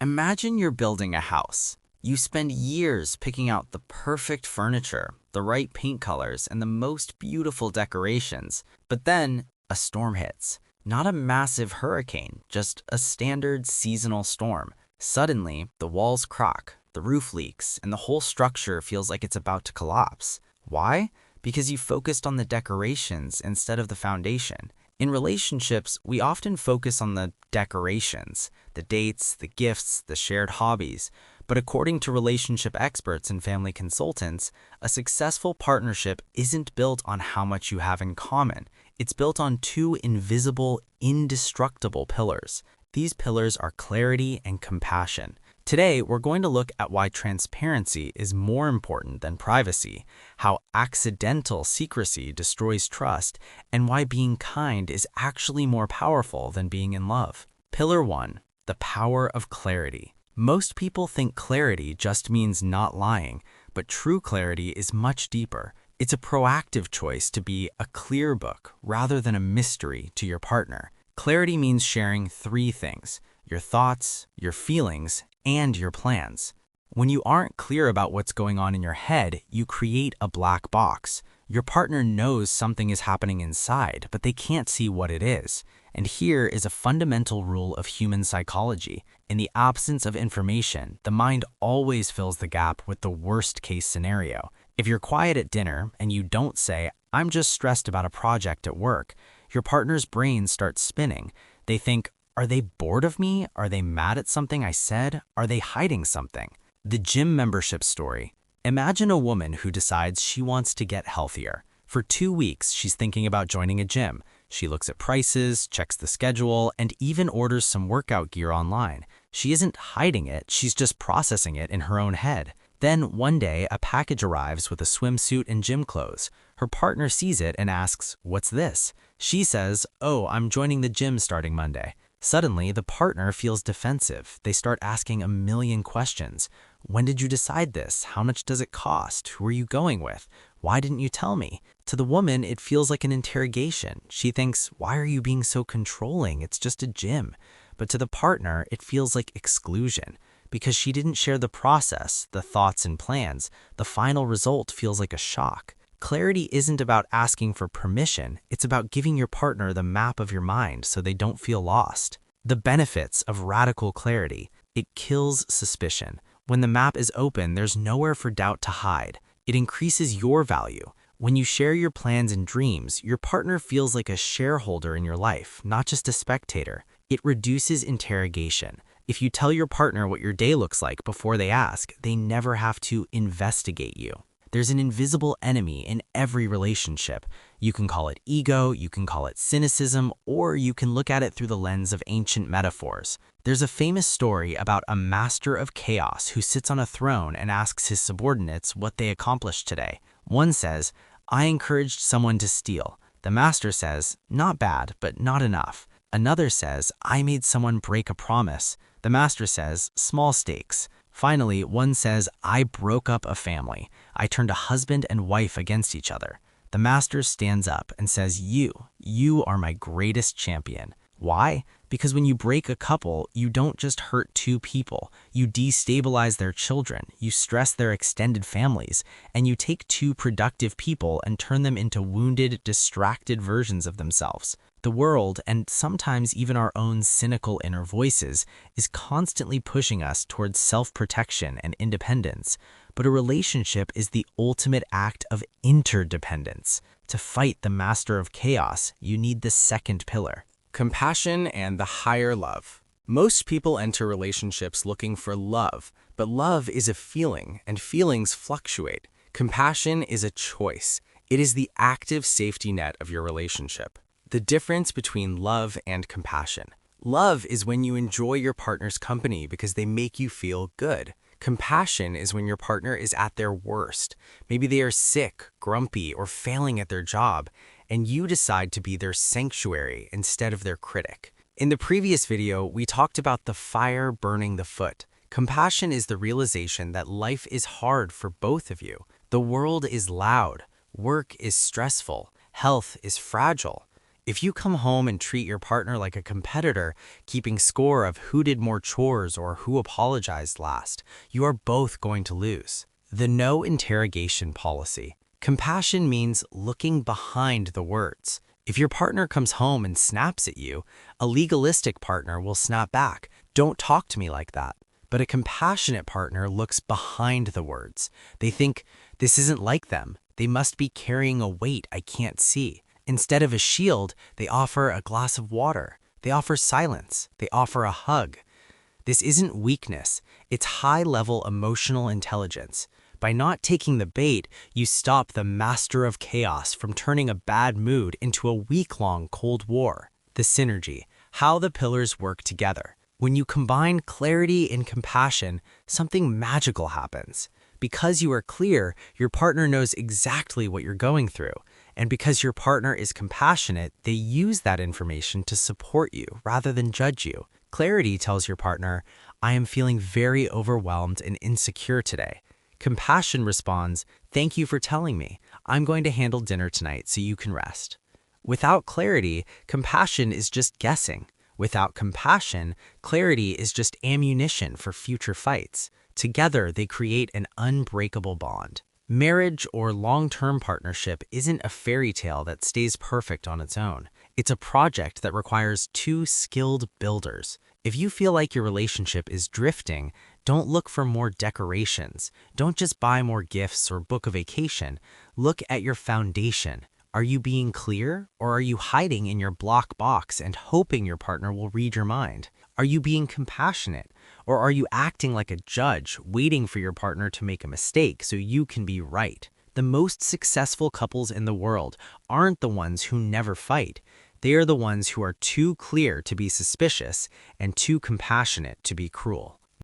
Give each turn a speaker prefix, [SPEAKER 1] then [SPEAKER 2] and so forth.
[SPEAKER 1] Imagine you're building a house. You spend years picking out the perfect furniture, the right paint colors, and the most beautiful decorations. But then a storm hits. Not a massive hurricane, just a standard seasonal storm. Suddenly, the walls crack, the roof leaks, and the whole structure feels like it's about to collapse. Why? Because you focused on the decorations instead of the foundation. In relationships, we often focus on the decorations, the dates, the gifts, the shared hobbies. But according to relationship experts and family consultants, a successful partnership isn't built on how much you have in common. It's built on two invisible, indestructible pillars. These pillars are clarity and compassion. Today, we're going to look at why transparency is more important than privacy, how accidental secrecy destroys trust, and why being kind is actually more powerful than being in love. Pillar 1. The power of clarity. Most people think clarity just means not lying, but true clarity is much deeper. It's a proactive choice to be a clear book rather than a mystery to your partner. Clarity means sharing three things: your thoughts, your feelings, and your plans. When you aren't clear about what's going on in your head, you create a black box. Your partner knows something is happening inside, but they can't see what it is. And here is a fundamental rule of human psychology. In the absence of information, the mind always fills the gap with the worst-case scenario. If you're quiet at dinner and you don't say, "I'm just stressed about a project at work," your partner's brain starts spinning. They think, are they bored of me? Are they mad at something I said? Are they hiding something? The gym membership story. Imagine a woman who decides she wants to get healthier. For 2 weeks, she's thinking about joining a gym. She looks at prices, checks the schedule, and even orders some workout gear online. She isn't hiding it, she's just processing it in her own head. Then one day, a package arrives with a swimsuit and gym clothes. Her partner sees it and asks, "What's this?" She says, "Oh, I'm joining the gym starting Monday." Suddenly, the partner feels defensive. They start asking a million questions. When did you decide this? How much does it cost? Who are you going with? Why didn't you tell me? To the woman, it feels like an interrogation. She thinks, why are you being so controlling? It's just a gym. But to the partner, it feels like exclusion. Because she didn't share the process, the thoughts and plans, the final result feels like a shock. Clarity isn't about asking for permission, it's about giving your partner the map of your mind so they don't feel lost. The benefits of radical clarity. It kills suspicion. When the map is open, there's nowhere for doubt to hide. It increases your value. When you share your plans and dreams, your partner feels like a shareholder in your life, not just a spectator. It reduces interrogation. If you tell your partner what your day looks like before they ask, they never have to investigate you. There's an invisible enemy in every relationship. You can call it ego, you can call it cynicism, or you can look at it through the lens of ancient metaphors. There's a famous story about a master of chaos who sits on a throne and asks his subordinates what they accomplished today. One says, "I encouraged someone to steal." The master says, "Not bad, but not enough." Another says, "I made someone break a promise." The master says, "Small stakes." Finally, one says, "I broke up a family. I turned a husband and wife against each other." The master stands up and says, You are my greatest champion." Why? Because when you break a couple, you don't just hurt two people. You destabilize their children, you stress their extended families, and you take two productive people and turn them into wounded, distracted versions of themselves. The world, and sometimes even our own cynical inner voices, is constantly pushing us towards self-protection and independence. But a relationship is the ultimate act of interdependence. To fight the master of chaos, you need the second pillar. Compassion and the higher love. Most people enter relationships looking for love, but love is a feeling, and feelings fluctuate. Compassion is a choice. It is the active safety net of your relationship. The difference between love and compassion. Love is when you enjoy your partner's company because they make you feel good. Compassion is when your partner is at their worst. Maybe they are sick, grumpy, or failing at their job, and you decide to be their sanctuary instead of their critic. In the previous video, we talked about the fire burning the foot. Compassion is the realization that life is hard for both of you. The world is loud, work is stressful, health is fragile. If you come home and treat your partner like a competitor, keeping score of who did more chores or who apologized last, you are both going to lose. The no interrogation policy. Compassion means looking behind the words. If your partner comes home and snaps at you, a legalistic partner will snap back, "Don't talk to me like that." But a compassionate partner looks behind the words. They think, "This isn't like them. They must be carrying a weight I can't see." Instead of a shield, they offer a glass of water. They offer silence. They offer a hug. This isn't weakness. It's high-level emotional intelligence. By not taking the bait, you stop the master of chaos from turning a bad mood into a week-long Cold War. The synergy, how the pillars work together. When you combine clarity and compassion, something magical happens. Because you are clear, your partner knows exactly what you're going through. And because your partner is compassionate, they use that information to support you rather than judge you. Clarity tells your partner, "I am feeling very overwhelmed and insecure today." Compassion responds, "Thank you for telling me. I'm going to handle dinner tonight so you can rest." Without clarity, compassion is just guessing. Without compassion, clarity is just ammunition for future fights. Together, they create an unbreakable bond. Marriage or long-term partnership isn't a fairy tale that stays perfect on its own. It's a project that requires two skilled builders. If you feel like your relationship is drifting, don't look for more decorations. Don't just buy more gifts or book a vacation. Look at your foundation. Are you being clear, or are you hiding in your block box and hoping your partner will read your mind? Are you being compassionate, or are you acting like a judge, waiting for your partner to make a mistake so you can be right? The most successful couples in the world aren't the ones who never fight. They are the ones who are too clear to be suspicious and too compassionate to be cruel.